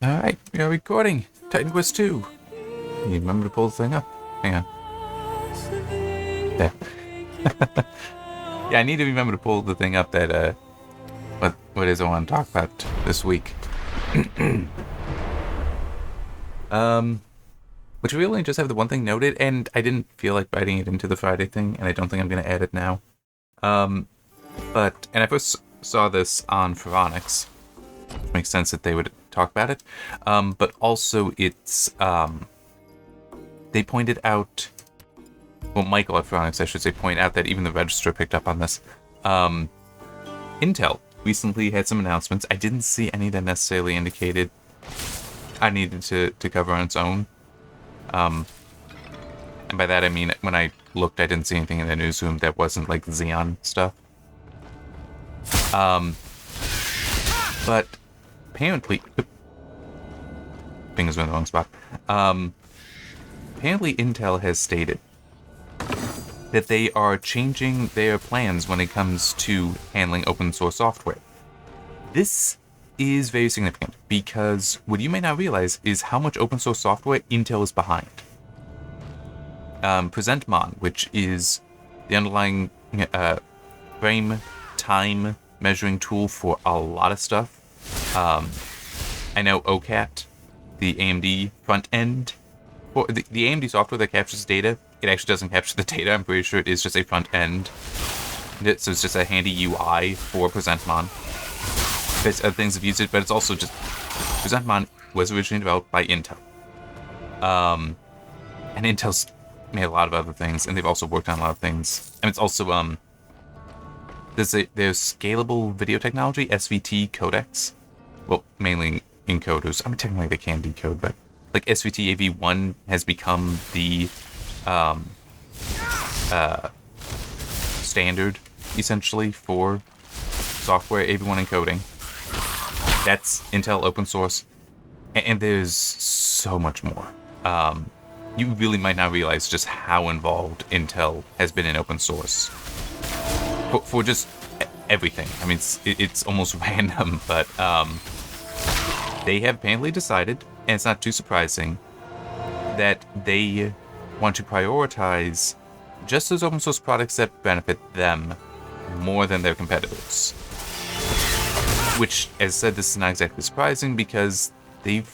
Alright, we are recording. Titan Quest 2. You remember to pull the thing up? Hang on. There. Yeah, I need to remember to pull the thing up that, what is I want to talk about this week. Which we only just have the one thing noted, and I didn't feel like writing it into the Friday thing, and I don't think I'm going to add it now. And I first saw this on Pharonics. Makes sense that they would talk about it. But also it's, they pointed out, well, Michael at Pharonics, I should say, point out that even the Register picked up on this. Intel recently had some announcements. I didn't see any that necessarily indicated I needed to cover on its own. And by that I mean, when I looked, I didn't see anything in the newsroom that wasn't like Xeon stuff. But apparently, fingers were in the wrong spot. Apparently Intel has stated that they are changing their plans when it comes to handling open source software. This is very significant because what you may not realize is how much open source software Intel is behind. PresentMon, which is the underlying frame time measuring tool for a lot of stuff. I know OCAT, the AMD front end, or the AMD software that captures data, it actually doesn't capture the data. I'm pretty sure it is just a front end. So it's just a handy UI for PresentMon. There's other things that use it, but it's also just PresentMon was originally developed by Intel. And Intel's made a lot of other things, and they've also worked on a lot of things. And it's also there's scalable video technology, SVT codecs. Well, mainly encoders. I mean, technically they can decode, but like SVT AV1 has become the standard essentially for software AV1 encoding. That's Intel open source, and there's so much more. You really might not realize just how involved Intel has been in open source for just everything. I mean, it's almost random, but they have apparently decided, and it's not too surprising, that they want to prioritize just those open source products that benefit them more than their competitors. Which, as I said, this is not exactly surprising because they've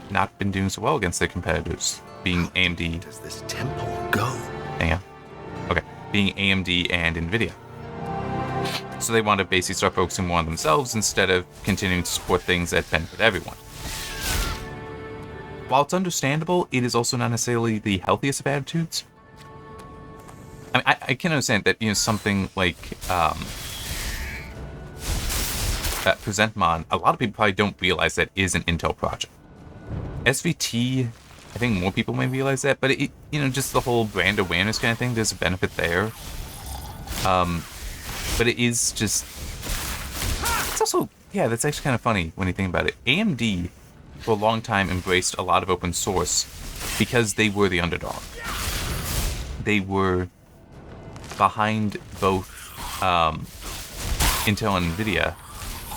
not been doing so well against their competitors, being AMD. Does this temple go? Hang on. Okay, being AMD and NVIDIA. So they want to basically start focusing more on themselves instead of continuing to support things that benefit everyone. While it's understandable, it is also not necessarily the healthiest of attitudes. I mean, I can understand that, something like PresentMon, a lot of people probably don't realize that is an Intel project. SVT, I think more people may realize that, but it, just the whole brand awareness kind of thing, there's a benefit there. But it is just, it's also, yeah, that's actually kind of funny when you think about it. AMD, for a long time, embraced a lot of open source because they were the underdog. They were behind both Intel and NVIDIA,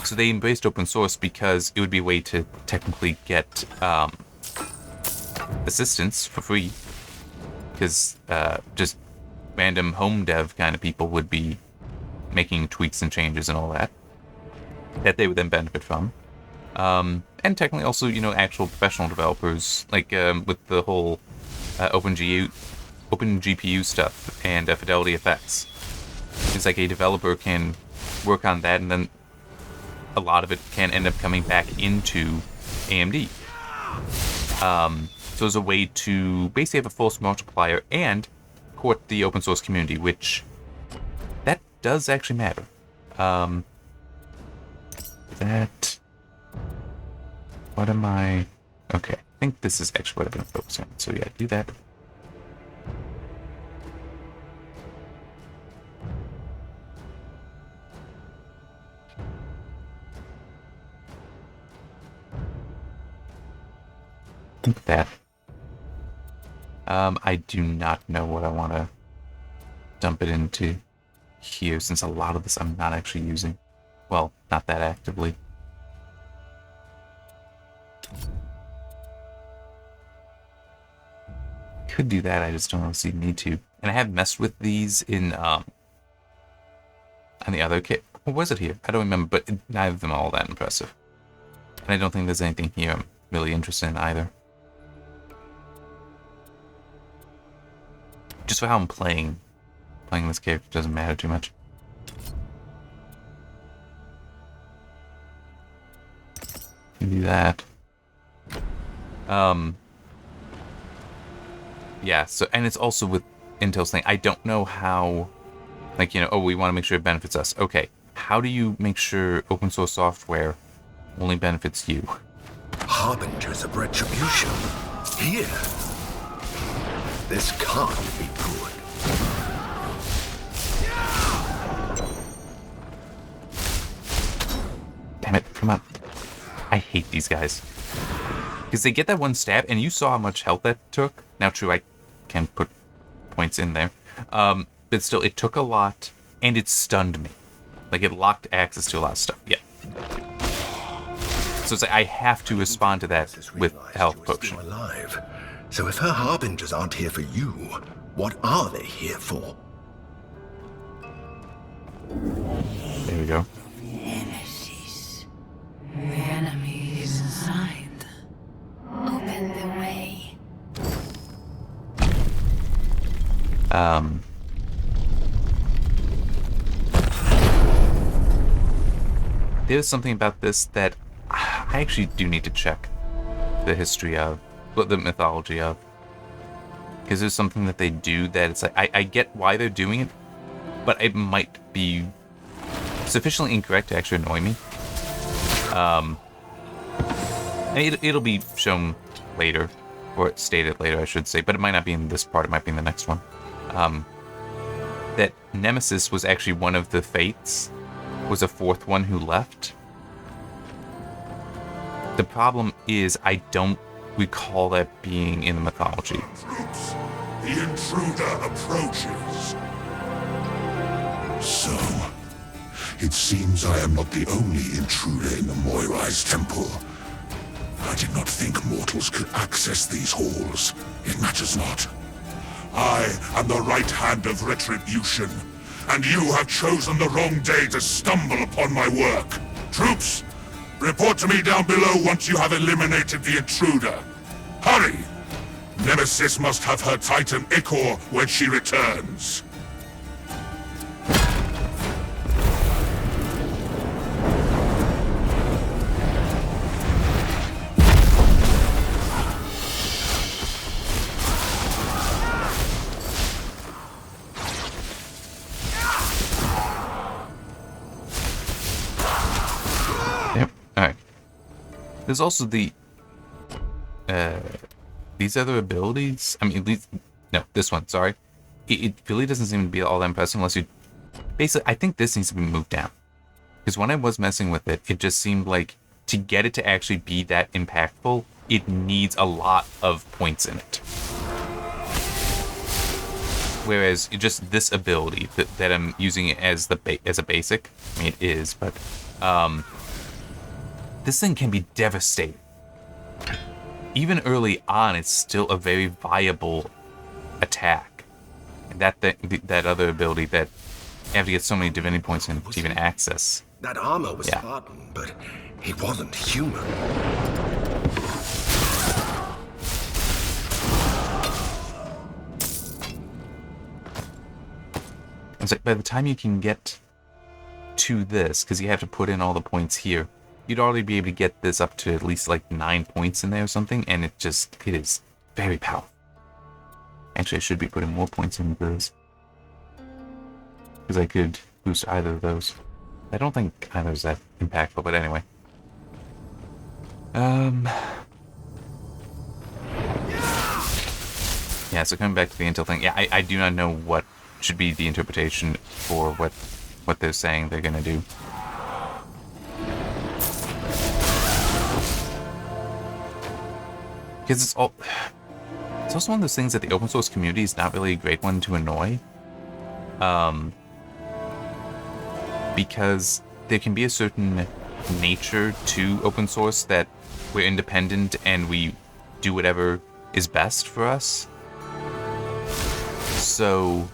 so they embraced open source because it would be a way to technically get assistance for free, because just random home dev kind of people would be making tweaks and changes and all that they would then benefit from. And technically also, actual professional developers, like with the whole Open GPU stuff and Fidelity Effects. It's like a developer can work on that, and then a lot of it can end up coming back into AMD. So as a way to basically have a force multiplier and court the open source community, which that does actually matter. What am I? Okay, I think this is actually what I'm going to focus on. So yeah, do that. I think that. I do not know what I want to dump it into here, since a lot of this I'm not actually using. Well, not that actively. could do that. I just don't obviously need to. And I have messed with these in on the other kit. What was it here? I don't remember, but neither of them are all that impressive. And I don't think there's anything here I'm really interested in either. Just for how I'm playing this character doesn't matter too much. Do that. Yeah, so, and it's also with Intel's thing, I don't know how, like, you know, oh, we want to make sure it benefits us. Okay, how do you make sure open source software only benefits you? Harbingers of retribution. Here. This can't be good. Damn it, come on. I hate these guys. Because they get that one stab, and you saw how much health that took. Now, true, I can put points in there. But still, it took a lot, and it stunned me. Like, it locked access to a lot of stuff. Yeah. So it's like I have to respond to that with health potion. Alive. So if her harbingers aren't here for you, what are they here for? There we go. Nemesis. The enemy is inside. Open the way. There's something about this that I actually do need to check the history of, the mythology of. Because there's something that they do that it's like, I get why they're doing it, but it might be sufficiently incorrect to actually annoy me. And it'll be shown later, or stated later, I should say, but it might not be in this part, it might be in the next one. That Nemesis was actually one of the Fates, was a fourth one who left. The problem is, I don't recall that being in the mythology. Troops, the intruder approaches. So, it seems I am not the only intruder in the Moirai's temple. I did not think mortals could access these halls. It matters not. I am the right hand of retribution, and you have chosen the wrong day to stumble upon my work. Troops, report to me down below once you have eliminated the intruder. Hurry! Nemesis must have her titan Ichor when she returns. There's also the, these other abilities. I mean, at least, no, this one, sorry. It really doesn't seem to be all that impressive unless you, basically, I think this needs to be moved down. Because when I was messing with it, it just seemed like to get it to actually be that impactful, it needs a lot of points in it. Whereas just this ability that I'm using it as as a basic, I mean, it is, but, this thing can be devastating. Even early on, it's still a very viable attack. And that other ability that you have to get so many divinity points in to even access. That armor was Spartan, but it wasn't human. It's like by the time you can get to this, because you have to put in all the points here, you'd already be able to get this up to at least like 9 points in there or something, and it is very powerful. Actually, I should be putting more points into this, because I could boost either of those. I don't think either's that impactful, but anyway. Yeah, so coming back to the Intel thing, yeah, I do not know what should be the interpretation for what they're saying they're gonna do. Because it's also one of those things that the open source community is not really a great one to annoy. Because there can be a certain nature to open source that we're independent and we do whatever is best for us. So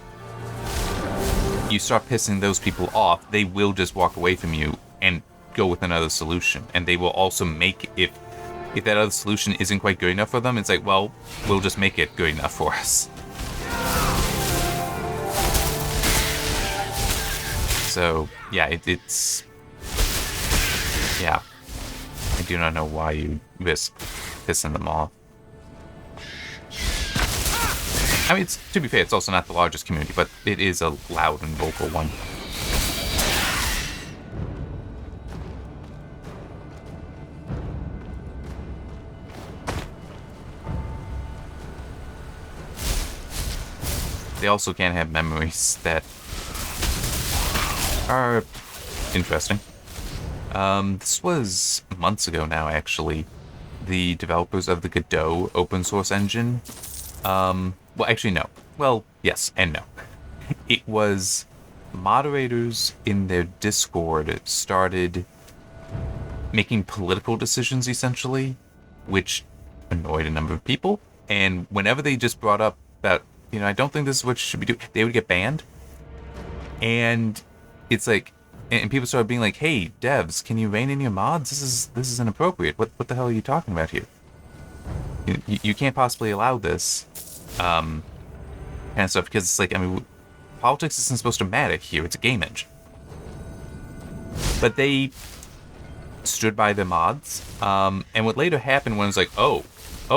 you start pissing those people off, they will just walk away from you and go with another solution. And they will also make, if that other solution isn't quite good enough for them, it's like, well, we'll just make it good enough for us. So, yeah, it's... Yeah. I do not know why you risk pissing them off. I mean, to be fair, it's also not the largest community, but it is a loud and vocal one. They also can have memories that are interesting. This was months ago now, actually. The developers of the Godot open source engine. Well, actually, no. Well, yes and no. It was moderators in their Discord started making political decisions, essentially, which annoyed a number of people. And whenever they just brought up that, I don't think this is what you should be doing, they would get banned. And it's like, and people started being like, hey, devs, can you rein in your mods? This is inappropriate. What the hell are you talking about here? You can't possibly allow this. Kind of stuff, because it's like, I mean, politics isn't supposed to matter here. It's a game engine. But they stood by the mods. And what later happened when it was like, oh,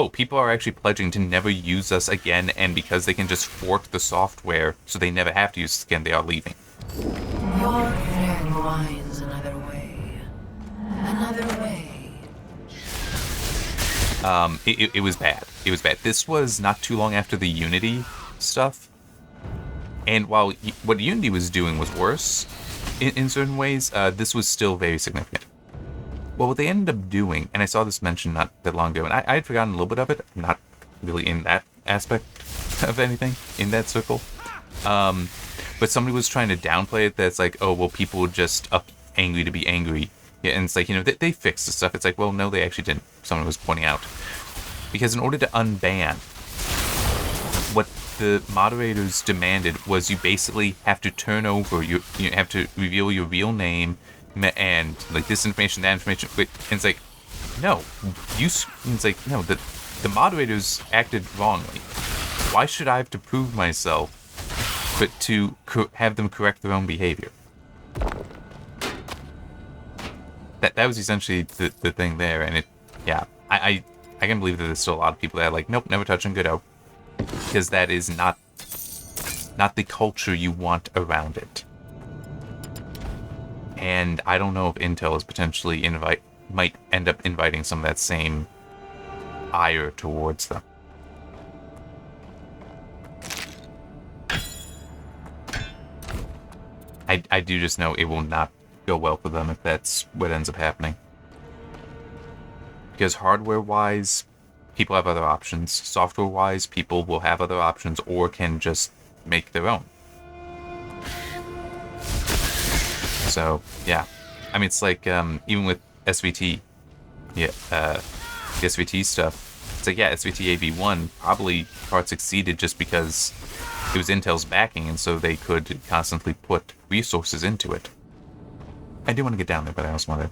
people are actually pledging to never use us again, and because they can just fork the software so they never have to use it again, they are leaving. Your friend winds another way. Another way. It was bad. It was bad. This was not too long after the Unity stuff. And while what Unity was doing was worse in certain ways, this was still very significant. Well, what they ended up doing, and I saw this mentioned not that long ago, and I had forgotten a little bit of it. I'm not really in that aspect of anything, in that circle. But somebody was trying to downplay it, that's like, oh, well, people were just up angry to be angry. Yeah, and it's like, they fixed the stuff. It's like, well, no, they actually didn't. Someone was pointing out. Because in order to unban, what the moderators demanded was you basically have to turn over, you have to reveal your real name, and like this information, that information. And it's like, no, it's like, no, the moderators acted wrongly. Why should I have to prove myself, but to have them correct their own behavior? That was essentially the thing there, and I can believe that there's still a lot of people that are like, nope, never touching Godot, because that is not the culture you want around it. And I don't know if Intel is potentially might end up inviting some of that same ire towards them. I do just know it will not go well for them if that's what ends up happening. Because hardware-wise, people have other options. Software-wise, people will have other options or can just make their own. So, yeah. I mean, it's like, even with SVT, the SVT stuff, it's like, yeah, SVT AV1 probably part succeeded just because it was Intel's backing, and so they could constantly put resources into it. I do want to get down there, but I also want to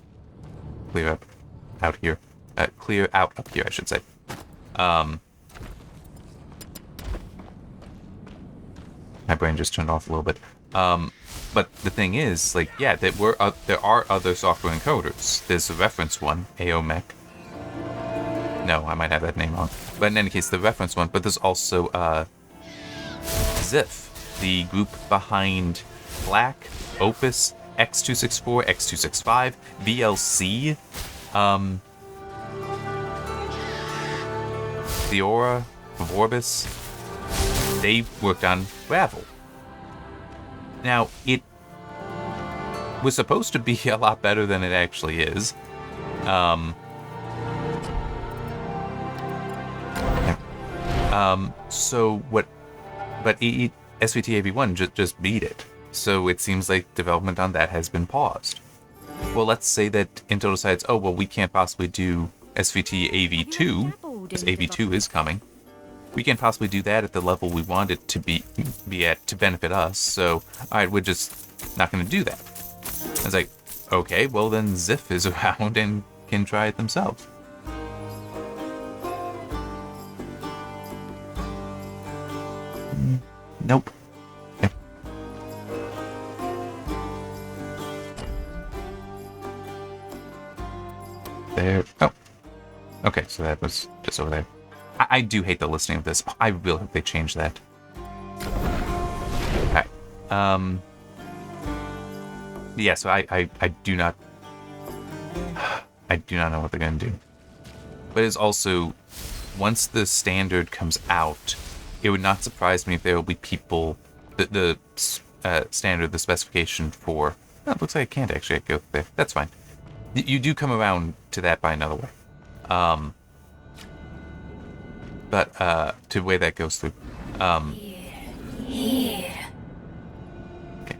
clear out up here, I should say. My brain just turned off a little bit. But the thing is, like, yeah, there are other software encoders. There's a reference one, AOMech. No, I might have that name wrong. But in any case, the reference one. But there's also Ziff, the group behind Black, Opus, X264, X265, VLC, Theora, Vorbis. They worked on Gravel. Now, it was supposed to be a lot better than it actually is. So what? But SVT AV1 just beat it. So it seems like development on that has been paused. Well, let's say that Intel decides, oh, well, we can't possibly do SVT AV2, because AV2 is coming. we can't possibly do that at the level we want it to be at to benefit us. So, alright, we're just not going to do that. I was like, okay, well then Ziff is around and can try it themselves. Nope. Okay. There. Oh. Okay, so that was just over there. I do hate the listening of this. I really hope they change that. Okay. Yeah, so I do not... I do not know what they're going to do. But it's also... Once the standard comes out, it would not surprise me if there will be people... The standard, the specification for... Oh, it looks like I can't actually go there. That's fine. You do come around to that by another way. But to the way that goes through. Here. Okay.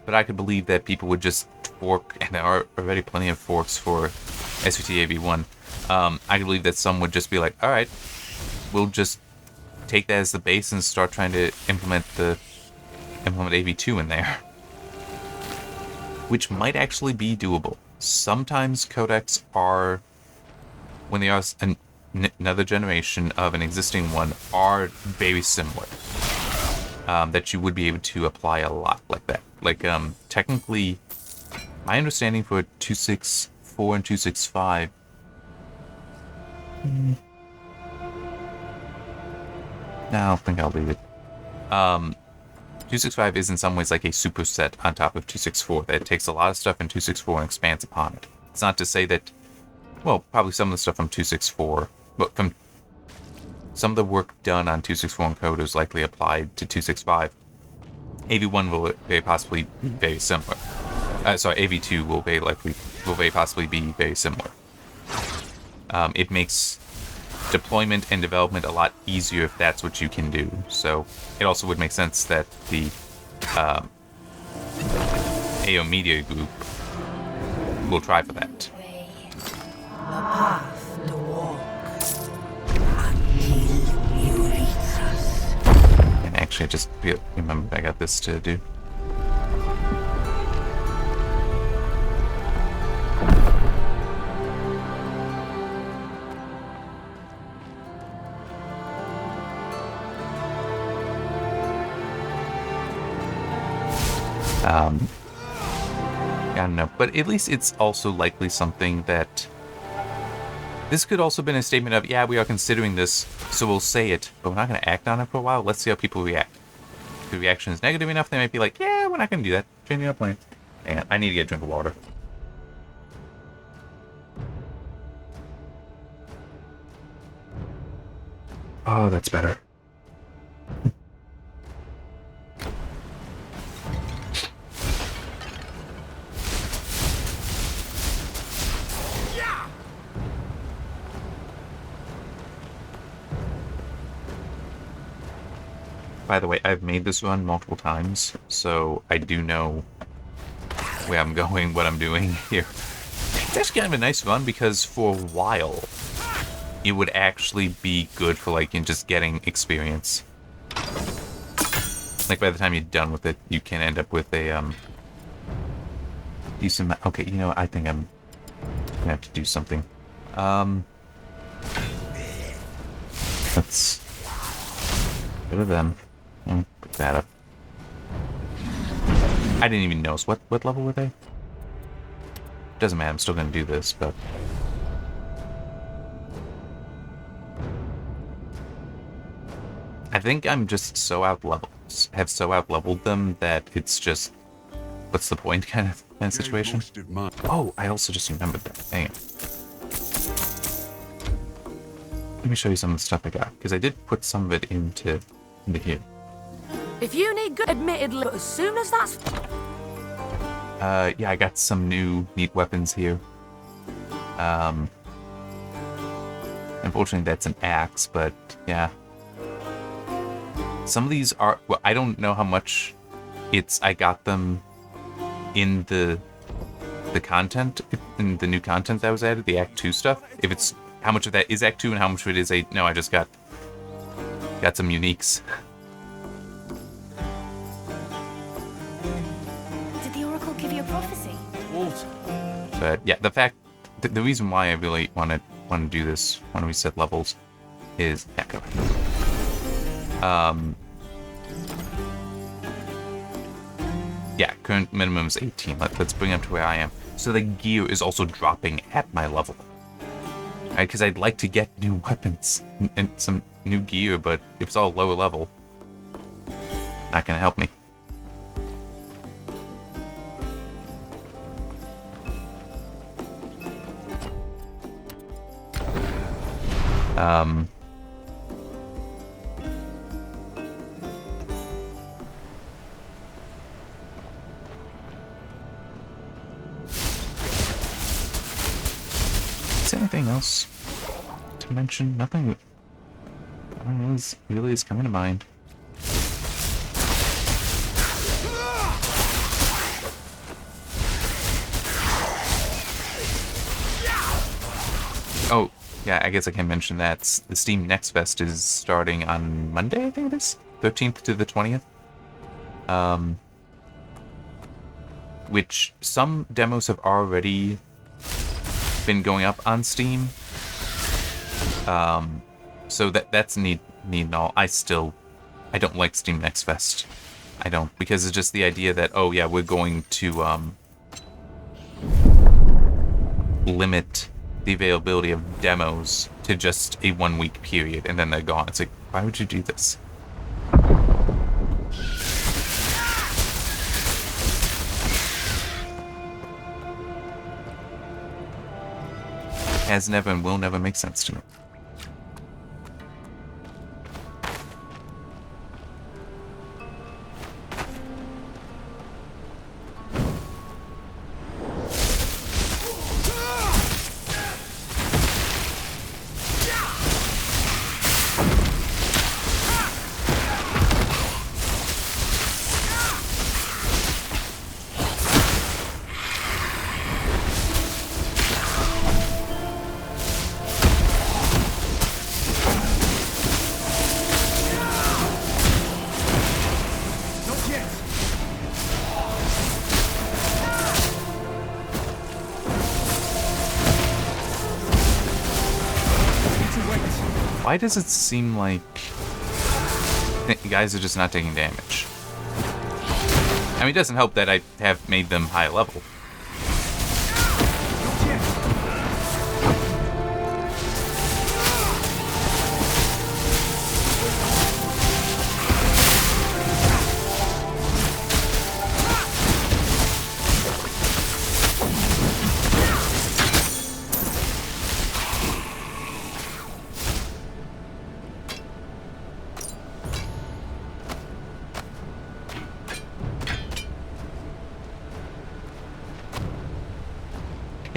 But I could believe that people would just fork, and there are already plenty of forks for SVT-AV1. I could believe that some would just be like, all right, we'll just take that as the base and start trying to implement AV2 in there. Which might actually be doable. Sometimes codecs are, when they are another generation of an existing one, are very similar. That you would be able to apply a lot like that. Like, technically, my understanding for 264 and 265... No, I don't think I'll leave it. 265 is in some ways like a superset on top of 264, that it takes a lot of stuff in 264 and expands upon it. It's not to say that, well, probably some of the stuff from 264, but from some of the work done on 264 encoders likely applied to 265. AV1 will very possibly be very similar. AV2 will very possibly be very similar. It makes deployment and development a lot easier if that's what you can do. So it also would make sense that the AO Media Group will try for that. A path to walk until you reach us. And actually, I just remembered I got this to do. I don't know, but at least it's also likely something that... This could also have been a statement of, yeah, we are considering this, so we'll say it, but we're not going to act on it for a while. Let's see how people react. If the reaction is negative enough, they might be like, yeah, we're not going to do that. Changing our plan. Hang on, I need to get a drink of water. Oh, that's better. By the way, I've made this run multiple times, so I do know where I'm going, what I'm doing here. It's actually kind of a nice run because for a while, it would actually be good for like in just getting experience. Like by the time you're done with it, you can end up with a decent. Okay, you know what? I think I'm gonna have to do something. Let's go to them. Pick that up. I didn't even notice. What level were they? Doesn't matter, I'm still gonna do this, but... I think I'm just so out-leveled. Have so out-leveled them that it's just... What's the point kind of situation? Oh, I also just remembered that. Hang on. Let me show you some of the stuff I got, because I did put some of it into here. If you need good, admittedly, as soon as that's... Yeah, I got some new neat weapons here. Unfortunately, that's an axe, but yeah. Some of these are... Well, I don't know how much I got them in the content, in the new content that was added, the Act 2 stuff. If it's... How much of that is Act 2 and how much of it is no, I just got Got some uniques. Did the Oracle give you a prophecy? But yeah, the reason why I really want to do this when we set levels is echo. Yeah, current minimum is 18. Let's bring up to where I am. So the gear is also dropping at my level. Right, because I'd like to get new weapons and some new gear, but if it's all lower level, not gonna help me. Is there anything else to mention? Nothing really is coming to mind. Oh, yeah, I guess I can mention that the Steam Next Fest is starting on Monday, I think it is? 13th to the 20th. Which some demos have already been going up on Steam. So that's neat and all. I don't like Steam Next Fest. I don't, because it's just the idea that, oh yeah, we're going to limit the availability of demos to just a 1 week period, and then they're gone. It's like, why would you do this? Has never and will never make sense to me. Why does it seem like you guys are just not taking damage? I mean, it doesn't help that I have made them high level.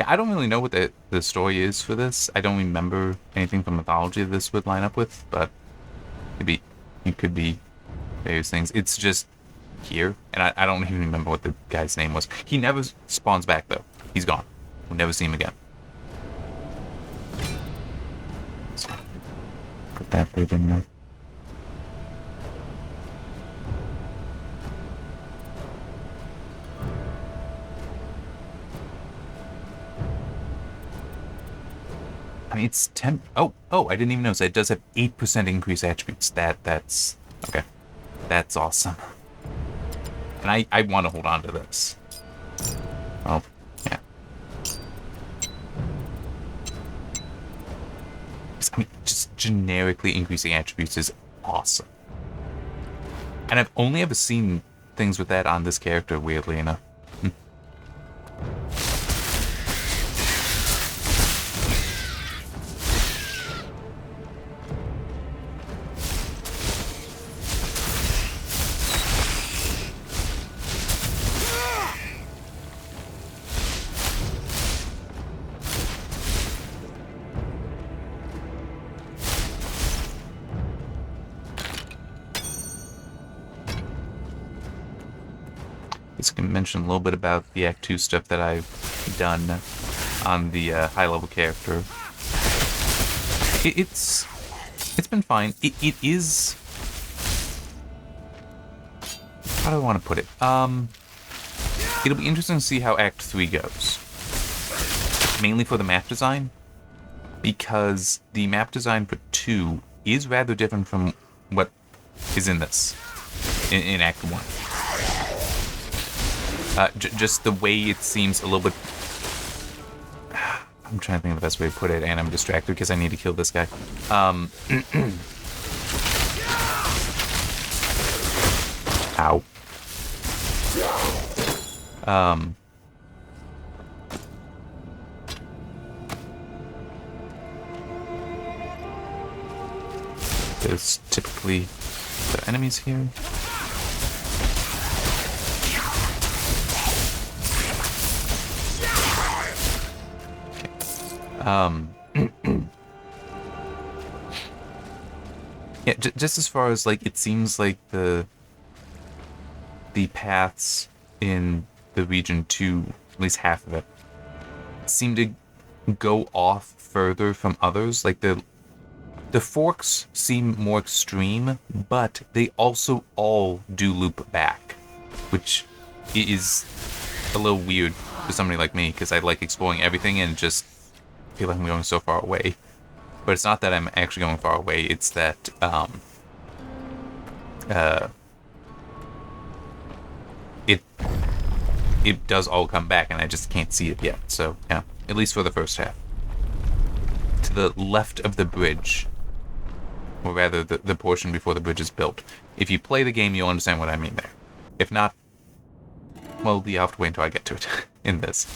I don't really know what the story is for this. I don't remember anything from mythology this would line up with, but maybe it could be various things. It's just here, and I don't even remember what the guy's name was. He never spawns back, though. He's gone. We'll never see him again. So, put that bit in there. I mean, it's 10. Oh, I didn't even notice. It does have 8% increased attributes. That's okay. That's awesome. And I want to hold on to this. Oh, yeah. I mean, just generically increasing attributes is awesome. And I've only ever seen things with that on this character, weirdly enough. I can mention a little bit about the Act 2 stuff that I've done on the high-level character. It's It's been fine. It is... How do I want to put it? It'll be interesting to see how Act 3 goes. Mainly for the map design, because the map design for 2 is rather different from what is in this, in Act 1. Just the way it seems a little bit... I'm trying to think of the best way to put it, and I'm distracted because I need to kill this guy. Ow. There's typically the enemies here. Yeah, just as far as, like, it seems like the paths in the region 2, at least half of it, seem to go off further from others. Like, the forks seem more extreme, but they also all do loop back, which is a little weird for somebody like me, because I like exploring everything and just feel like I'm going so far away. But it's not that I'm actually going far away, it's that it does all come back and I just can't see it yet. So yeah, at least for the first half. To the left of the bridge, or rather the portion before the bridge is built. If you play the game, you'll understand what I mean there. If not, well, you have to wait until I get to it in this.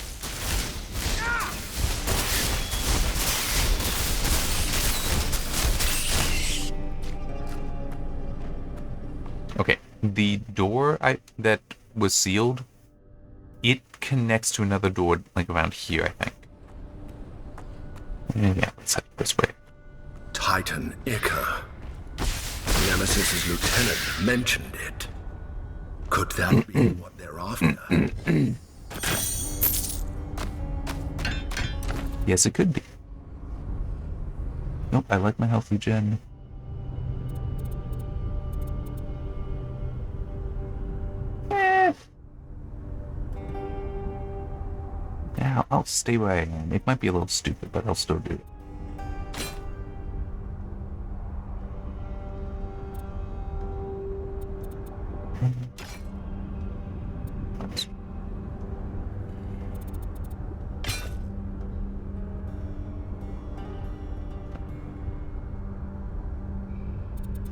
Okay, the door that was sealed, it connects to another door, like, around here, I think. Yeah, let's head this way. Titan Ica. Nemesis' lieutenant mentioned it. Could that be what they're after? Yes, it could be. Nope, I like my healthy gen. Yeah, I'll stay where I am. It might be a little stupid, but I'll still do it.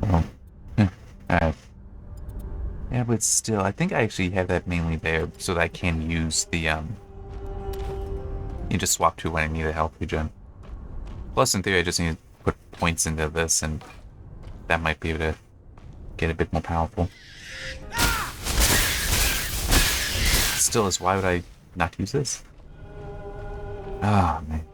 Oh. Alright. Yeah, but still, I think I actually have that mainly there so that I can use the, you just swap to when I need a health regen. Plus, in theory, I just need to put points into this, and that might be able to get a bit more powerful. Still, is why would I not use this? Ah, oh, man.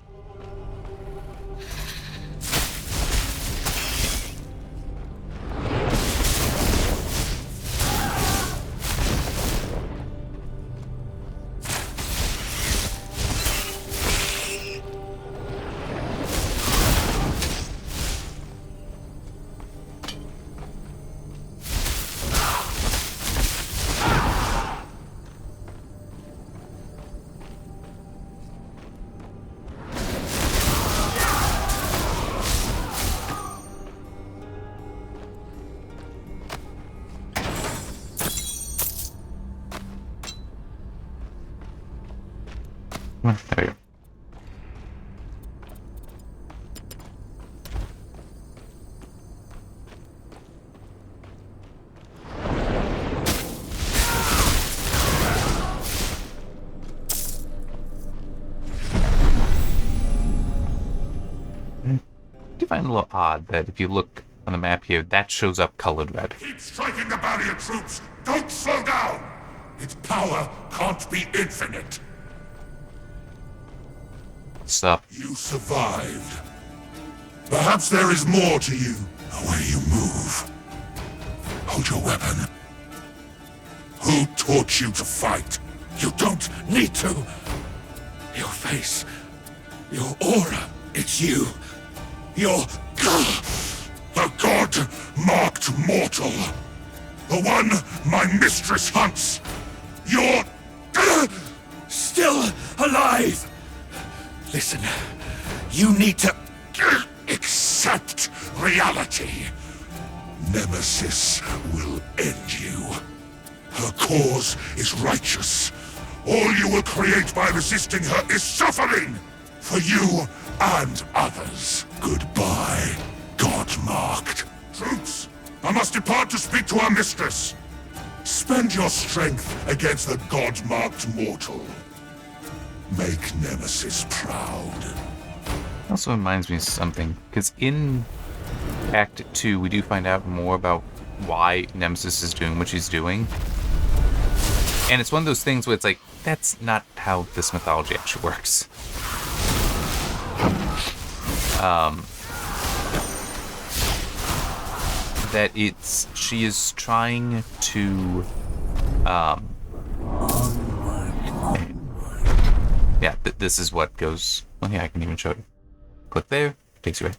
There we go. I do find it a little odd that if you look on the map here, that shows up colored red. Keep striking the barrier, troops! Don't slow down! Its power can't be infinite! Sup? You survived. Perhaps there is more to you. The way you move. Hold your weapon. Who taught you to fight? You don't need to. Your face. Your aura. It's you. Your... God-marked mortal. The one my mistress hunts. You're still alive. Listen, you need to accept reality. Nemesis will end you. Her cause is righteous. All you will create by resisting her is suffering for you and others. Goodbye, God-marked. Troops, I must depart to speak to our mistress. Spend your strength against the God-marked mortal. Make Nemesis proud. Also reminds me of something, because in Act 2, we do find out more about why Nemesis is doing what she's doing. And it's one of those things where it's like, that's not how this mythology actually works. That she is trying to, yeah, this is what goes, well, yeah, I can even show you. Click there, takes you right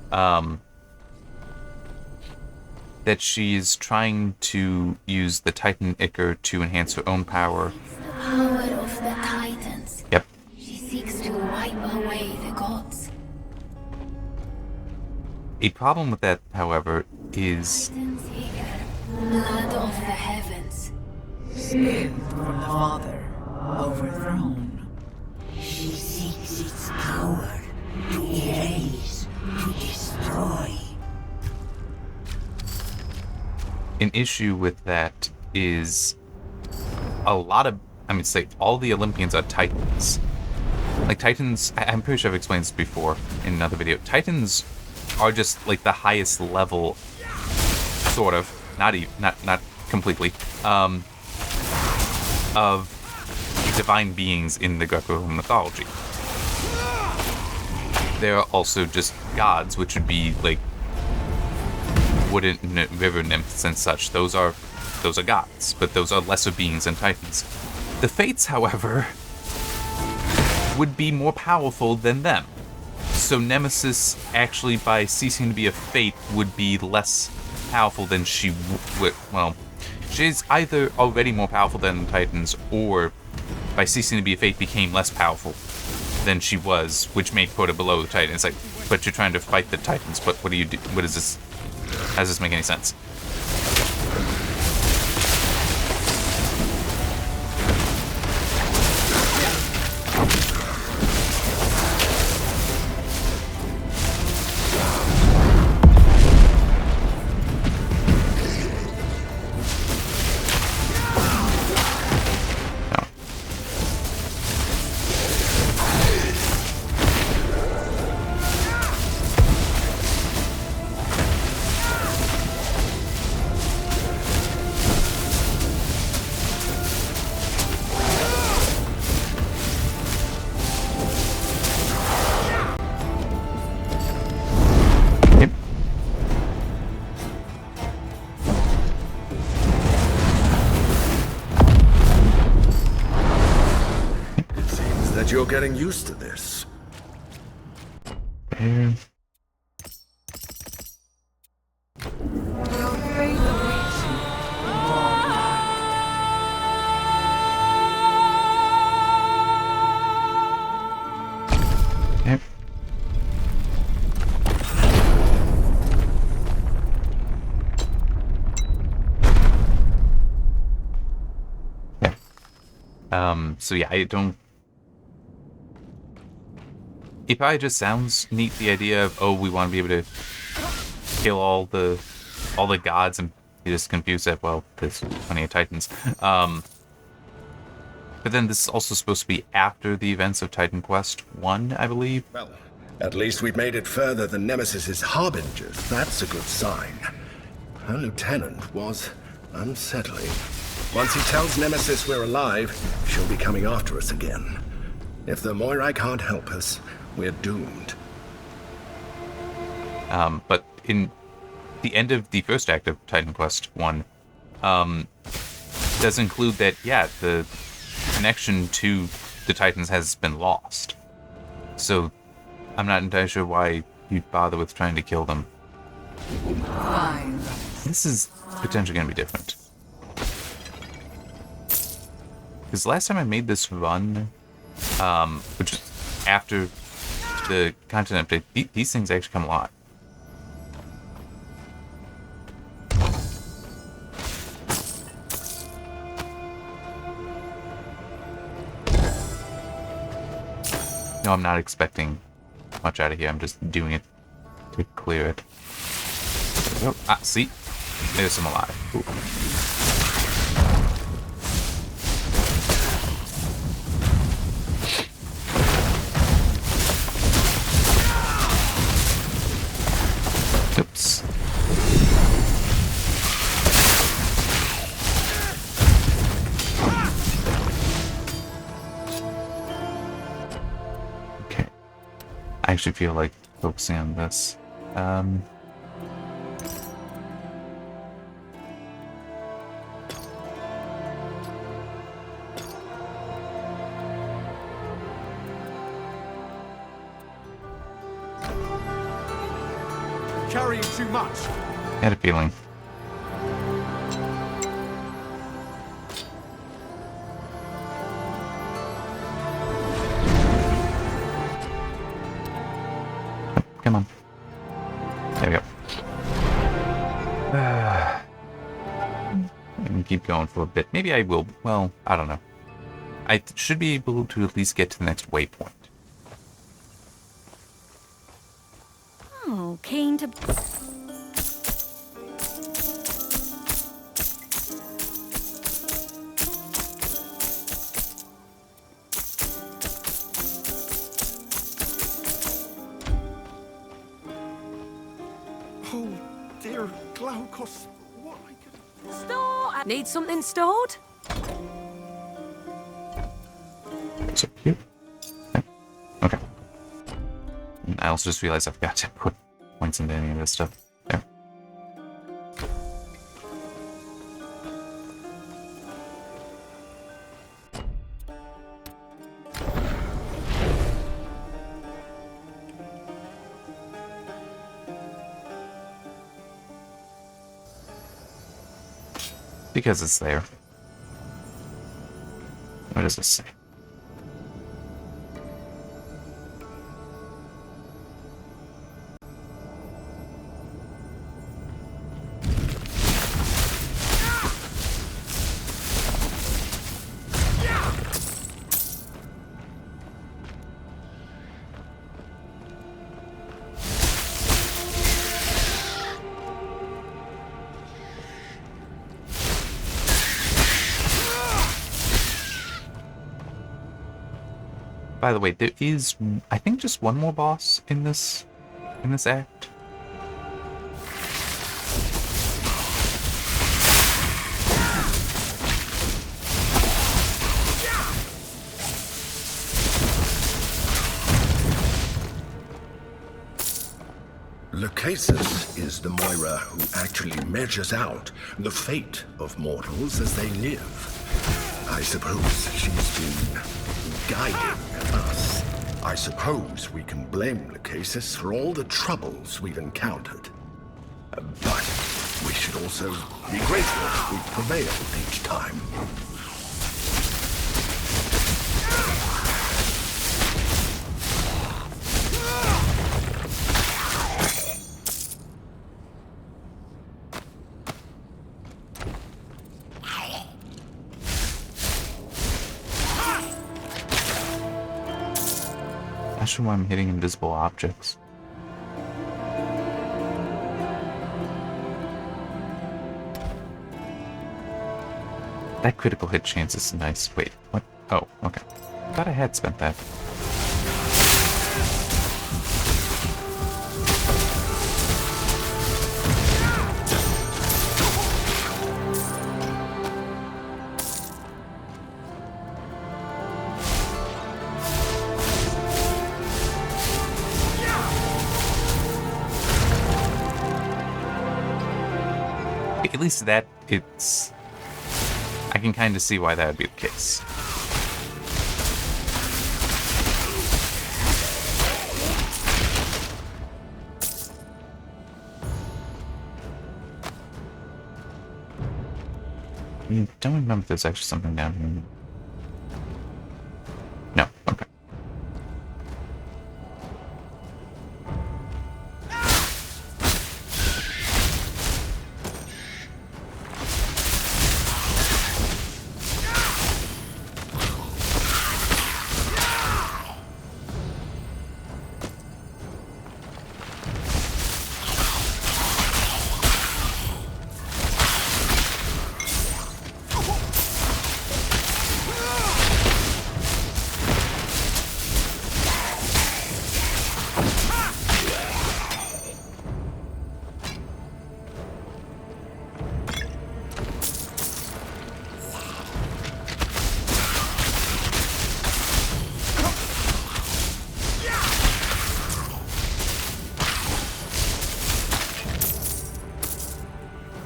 there. That she is trying to use the Titan Ichor to enhance her own power. The power of the Titans. Yep. She seeks to wipe away the gods. A problem with that, however, is Titan's Ichor, blood of the heavens. Spilled from the Father, overthrown. She seeks its power to erase, to destroy. an issue with that is a lot of, I mean, say all the Olympians are Titans. Like Titans, I'm pretty sure I've explained this before in another video. Titans are just like the highest level, sort of, not completely, of divine beings in the Greco-Roman mythology. There are also just gods, which would be like wooden river nymphs and such. Those are gods, but those are lesser beings than Titans. The Fates, however, would be more powerful than them. So Nemesis, actually, by ceasing to be a Fate, would be less powerful than she would. Well, she's either already more powerful than the Titans, or by ceasing to be a Fate, became less powerful than she was, which made Quota below the Titans. Like, but you're trying to fight the Titans. But what do you do? What is this? How does this make any sense? You're getting used to this. So yeah, I don't. It probably just sounds neat, the idea of, oh, we want to be able to kill all the gods, and you just confuse that, well, there's plenty of Titans. But then this is also supposed to be after the events of Titan Quest 1, I believe. Well, at least we've made it further than Nemesis's harbingers. That's a good sign. Her lieutenant was unsettling. Once he tells Nemesis we're alive, she'll be coming after us again. If the Moirai can't help us, we're doomed. But in the end of the first act of Titan Quest 1, does include that, yeah, the connection to the Titans has been lost. So I'm not entirely sure why, you'd bother with trying to kill them. Fine. This is potentially going to be different. Because last time I made this run, which was after the content update, these things actually come alive. No, I'm not expecting much out of here. I'm just doing it to clear it. There we go. Ah, see? There's some alive. Ooh. Oops. Okay. I actually feel like focusing on this. Carrying too much. Had a feeling. Oh, come on. There we go. I can keep going for a bit. Maybe I will. Well, I don't know. I should be able to at least get to the next waypoint. Oh, keen to... Oh, dear Glaukos. What I could... Store! Need something stored? So cute. Okay. And I also just realized I forgot to put points into any of this stuff. There. Because it's there. What does this say? By the way, there is, I think, just one more boss in this act. Lucasus is the Moira who actually measures out the fate of mortals as they live. I suppose she's been guiding us. I suppose we can blame Lucasus for all the troubles we've encountered. But we should also be grateful we've prevailed each time. Not sure why I'm hitting invisible objects. That critical hit chance is nice. Wait, what? Oh, okay. Thought I had spent that. At least that, it's... I can kind of see why that would be the case. I don't remember if there's actually something down here. No, okay.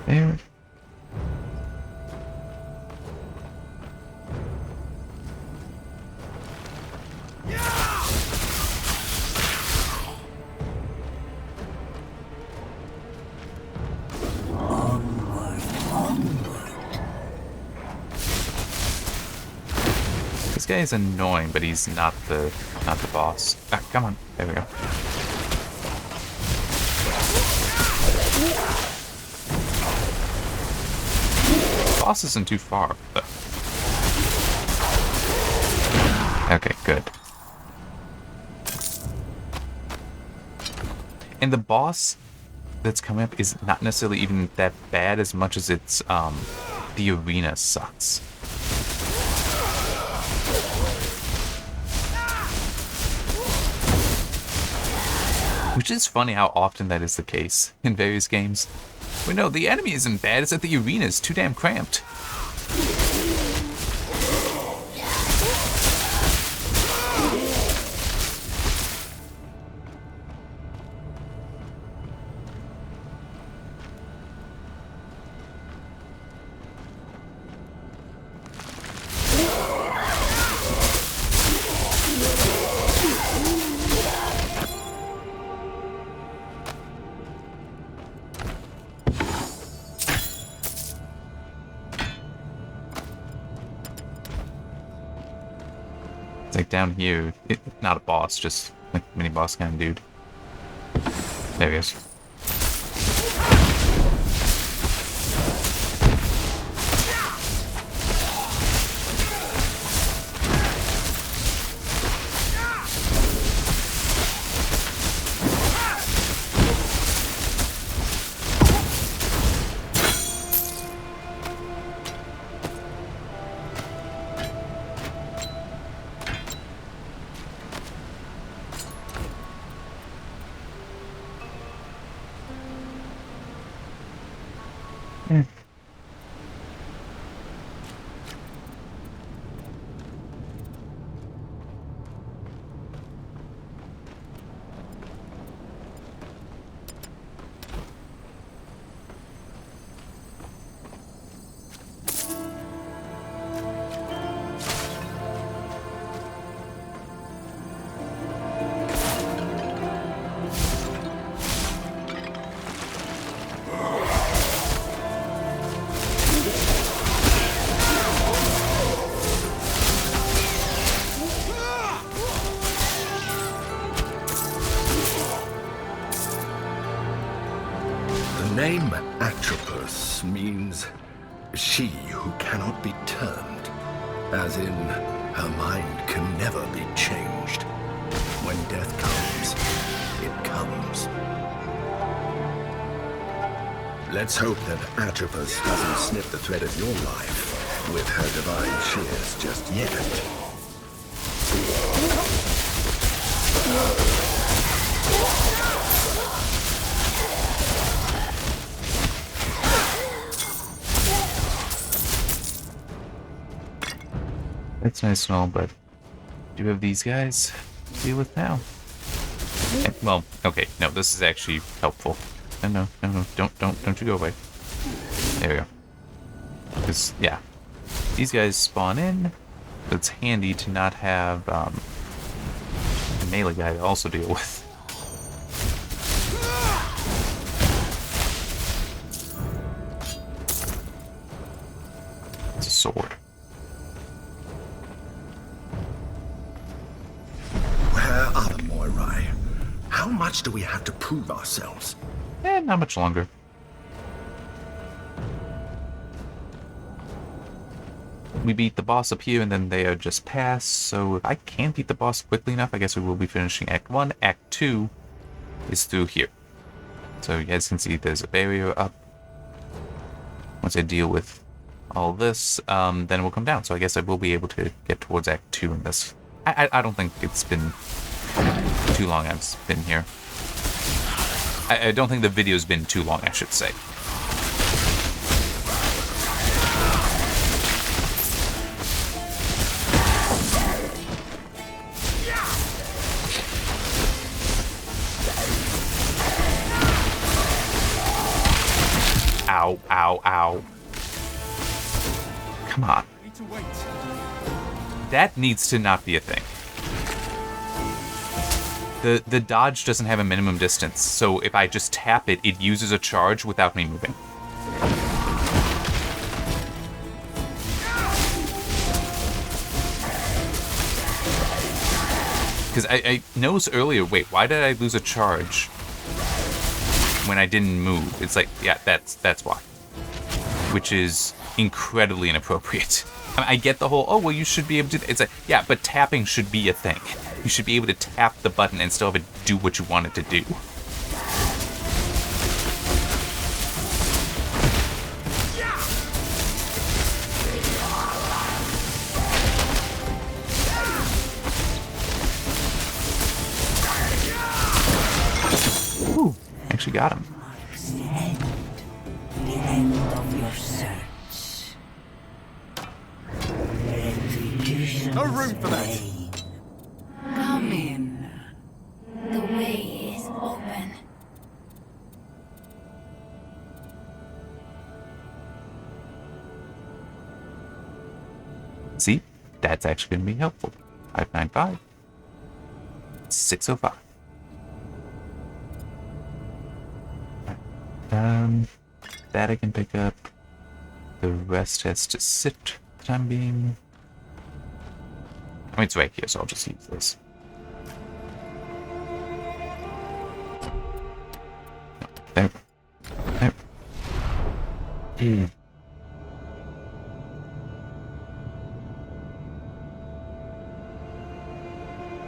There. This guy is annoying, but he's not the boss. Ah, come on. There we go. Boss isn't too far, though. Okay, good. And the boss that's coming up is not necessarily even that bad as much as it's, the arena sucks. Which is funny how often that is the case in various games. Well, no, the enemy isn't bad, it's that the arena is too damn cramped. Like down here, not a boss, just like mini boss kind of dude. There he is. The name Atropos means she who cannot be turned, as in her mind can never be changed. When death comes, it comes. Let's hope that Atropos doesn't snip the thread of your life with her divine shears just yet. That's nice and all, but do you have these guys to deal with now? Okay, well, okay, no, this is actually helpful. No, don't you go away. There we go. Because, yeah, these guys spawn in, but it's handy to not have a melee guy to also deal with. How much do we have to prove ourselves? Not much longer. We beat the boss up here, and then they are just past, so if I can beat the boss quickly enough, I guess we will be finishing Act 1. Act 2 is through here. So you guys can see there's a barrier up. Once I deal with all this, then we'll come down. So I guess I will be able to get towards Act 2 in this. I don't think it's been too long I've been here. I don't think the video's been too long, I should say. Ow, ow, ow. Come on. That needs to not be a thing. The dodge doesn't have a minimum distance, so if I just tap it, it uses a charge without me moving. Because I noticed earlier, wait, why did I lose a charge when I didn't move? It's like, yeah, that's why. Which is incredibly inappropriate. I mean, I get the whole, oh, well, you should be able to, it's like, yeah, but tapping should be a thing. You should be able to tap the button and still have it do what you want it to do. Ooh, actually got him. The end of your search. No room for that. Come in. The way is open. See, that's actually going to be helpful. 595. 605. That I can pick up. The rest has to sit for the time being. I mean, it's right here, so I'll just use this. There. There.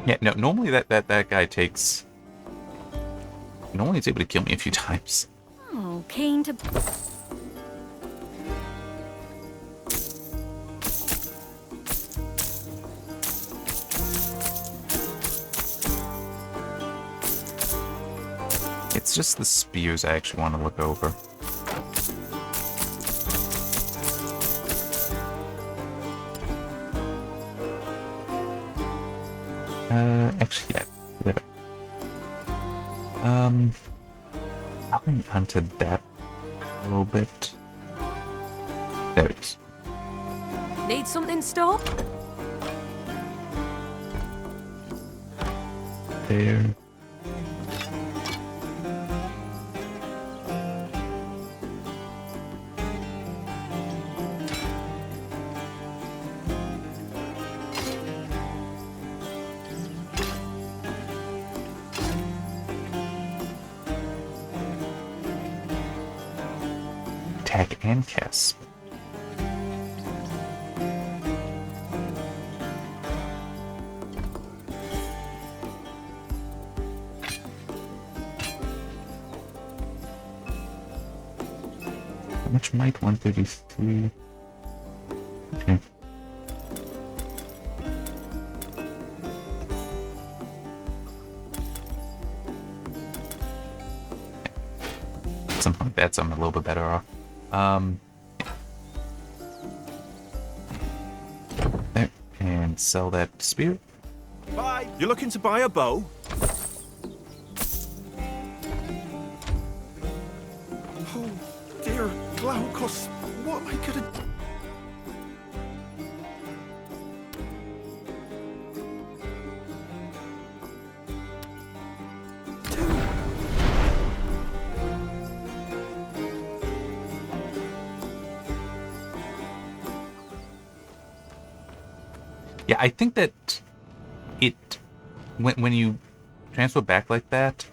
Yeah, no, normally that guy takes... Normally he's able to kill me a few times. Oh, keen to... It's just the spears I actually want to look over. Actually, yeah. There. Hopping onto that a little bit. There it is. Need something stored? There. Attack and cast. How much might? 133. Okay. Something like that, so I'm a little bit better off. There, and sell that spear. Bye. You're looking to buy a bow? Oh, dear Glaucus, what am I gonna do? Yeah, I think that it when you transfer back like that,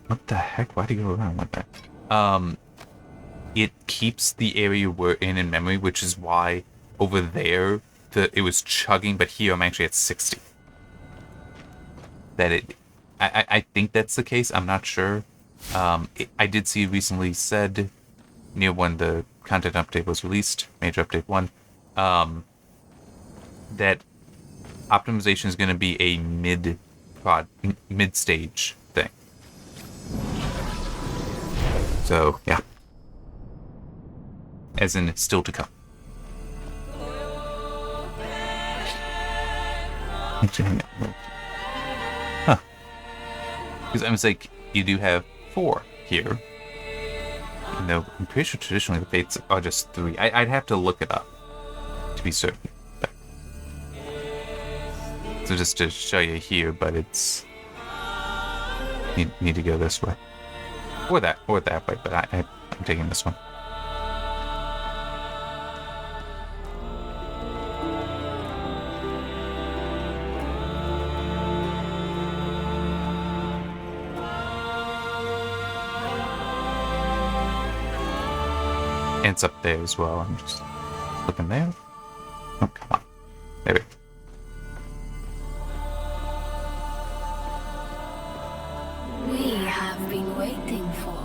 what the heck? Why'd he go around like that? It keeps the area we're in memory, which is why over there it was chugging, but here I'm actually at 60. I think that's the case. I'm not sure. I did see recently said near when the content update was released, major update 1, that optimization is going to be a mid-stage thing. So, yeah. As in, still to come. Huh. Because I was like, you do have 4 here. You know, I'm pretty sure traditionally the fates are just 3. I'd have to look it up to be certain. But, so just to show you here, but it's need to go this way, or that way. But I'm taking this one. And it's up there as well. I'm just looking there. Oh, come on. There we go. We have been waiting for.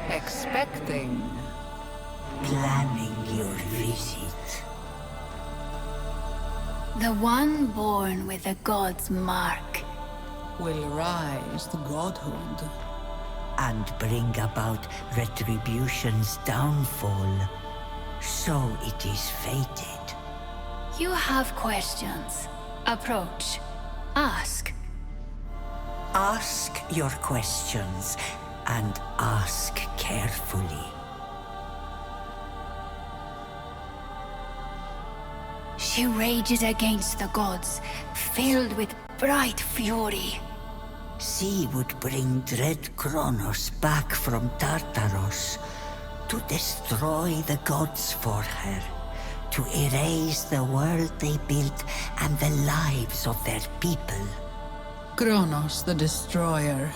Expecting. Planning your visit. The one born with the god's mark. Will rise to godhood. And bring about retribution's downfall. So it is fated. You have questions. Approach. Ask. Ask your questions, and ask carefully. She rages against the gods, filled with bright fury. She would bring dread Kronos back from Tartaros to destroy the gods for her, to erase the world they built and the lives of their people. Kronos the Destroyer.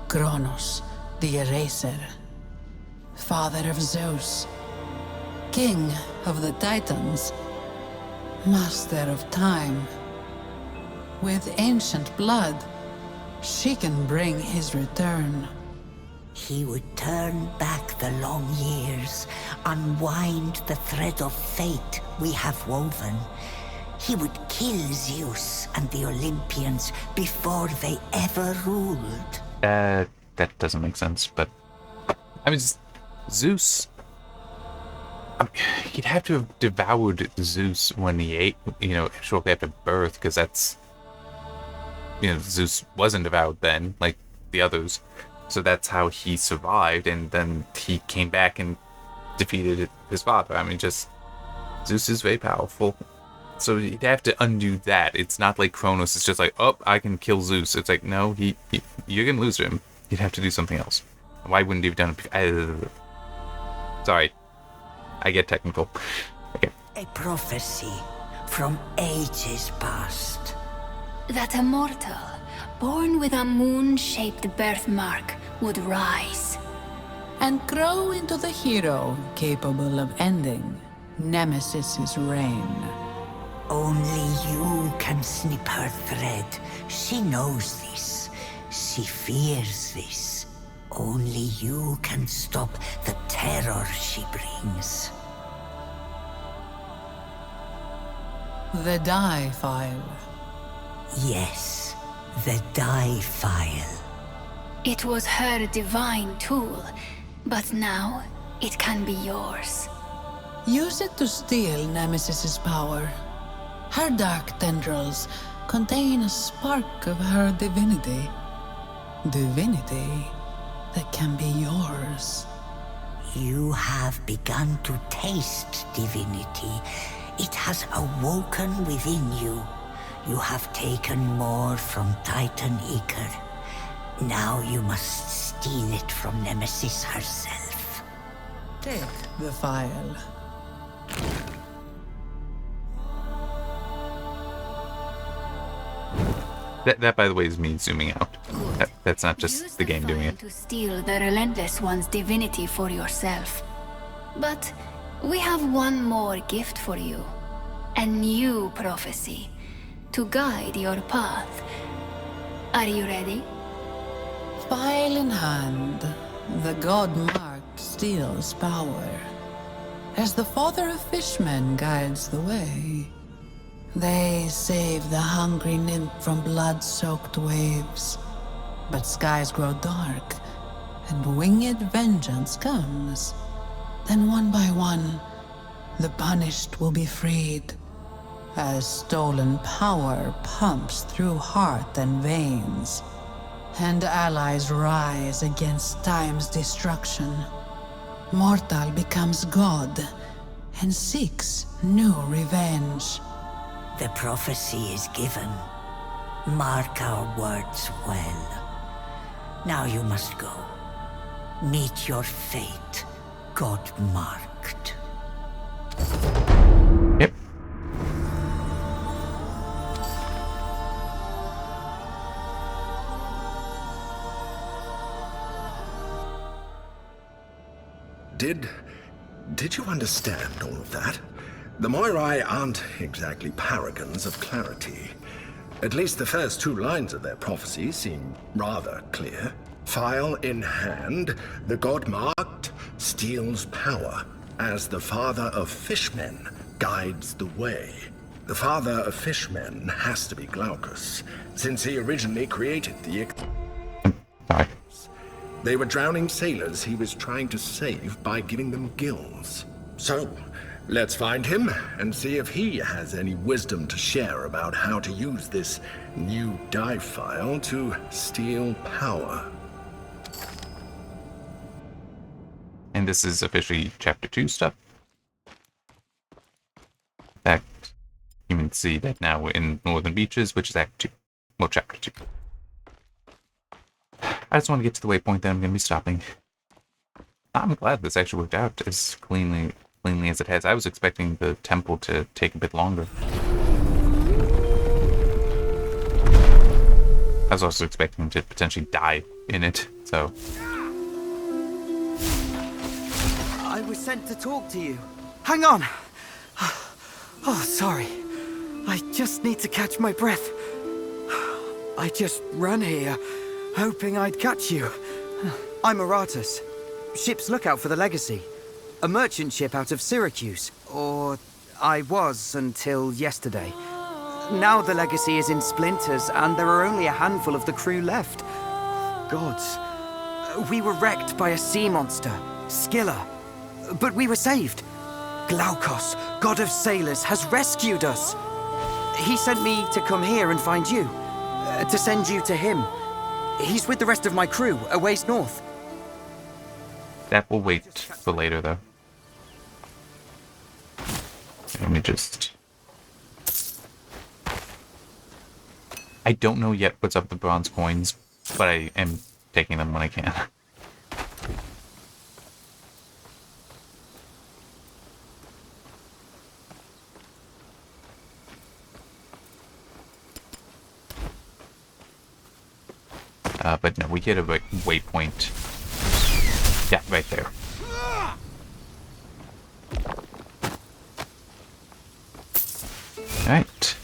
Kronos the Eraser. Father of Zeus. King of the Titans. Master of Time. With ancient blood, she can bring his return. He would turn back the long years, unwind the thread of fate we have woven. He would kill Zeus and the Olympians before they ever ruled. That doesn't make sense, but I mean, Zeus. He'd have to have devoured Zeus when he ate, shortly after birth, because that's, Zeus wasn't devoured then, like the others. So that's how he survived, and then he came back and defeated his father. I mean, Zeus is very powerful. So you'd have to undo that. It's not like Kronos is just like, oh, I can kill Zeus. It's like, no, you're going to lose to him. You'd have to do something else. Why wouldn't he have done it? Sorry. I get technical. Okay. A prophecy from ages past. That a mortal, born with a moon-shaped birthmark, would rise. And grow into the hero capable of ending Nemesis's reign. Only you can snip her thread. She knows this. She fears this. Only you can stop the terror she brings. The Die File. Yes, the Die File. It was her divine tool, but now it can be yours. Use it to steal Nemesis's power. Her dark tendrils contain a spark of her divinity. Divinity that can be yours. You have begun to taste divinity. It has awoken within you. You have taken more from Titan Iker. Now you must steal it from Nemesis herself. Take the file. That by the way, is me zooming out. That's not just Use the game doing fire it. to steal the Relentless One's divinity for yourself. But we have one more gift for you. A new prophecy to guide your path. Are you ready? File in hand, the god marked steals power. As the father of fishmen guides the way, they save the hungry nymph from blood-soaked waves. But skies grow dark, and winged vengeance comes. Then one by one, the punished will be freed, as stolen power pumps through heart and veins, and allies rise against time's destruction. Mortal becomes god, and seeks new revenge. The prophecy is given. Mark our words well. Now you must go. Meet your fate, God marked. Yep. Did you understand all of that? The Moirai aren't exactly paragons of clarity. At least the first two lines of their prophecy seem rather clear. File in hand, the god marked steals power, as the father of fishmen guides the way. The father of fishmen has to be Glaucus, since he originally created the... Sorry. They were drowning sailors he was trying to save by giving them gills. So, let's find him and see if he has any wisdom to share about how to use this new dive file to steal power. And this is officially Chapter 2 stuff. In fact, you can see that now we're in Northern Beaches, which is Act 2. Well, Chapter 2. I just want to get to the waypoint that I'm going to be stopping. I'm glad this actually worked out as cleanly as it has. I was expecting the temple to take a bit longer. I was also expecting to potentially die in it, so... I was sent to talk to you. Hang on! Oh, sorry. I just need to catch my breath. I just ran here, hoping I'd catch you. I'm Aratus, ship's lookout for the Legacy. A merchant ship out of Syracuse. Or I was until yesterday. Now the Legacy is in splinters, and there are only a handful of the crew left. Gods. We were wrecked by a sea monster, Scylla. But we were saved. Glaucus, god of sailors, has rescued us. He sent me to come here and find you. To send you to him. He's with the rest of my crew, a ways north. That will wait for later, though. Let me just... I don't know yet what's up with the bronze coins, but I am taking them when I can. But no, we hit a waypoint. Yeah, right there. Alright.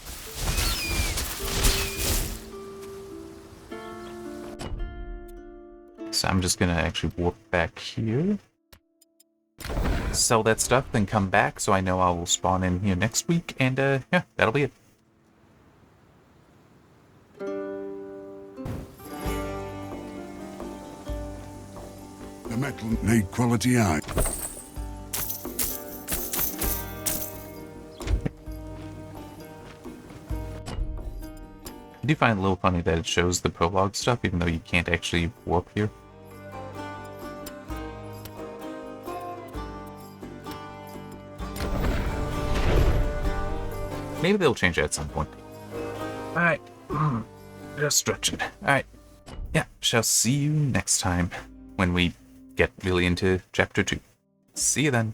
So I'm just gonna actually warp back here. Sell that stuff, then come back, so I know I will spawn in here next week, and yeah, that'll be it. The metal need quality eye. I do find it a little funny that it shows the prologue stuff, even though you can't actually warp here. Maybe they'll change it at some point. Alright. Just stretching. Alright. Yeah, shall see you next time when we get really into Chapter 2. See you then.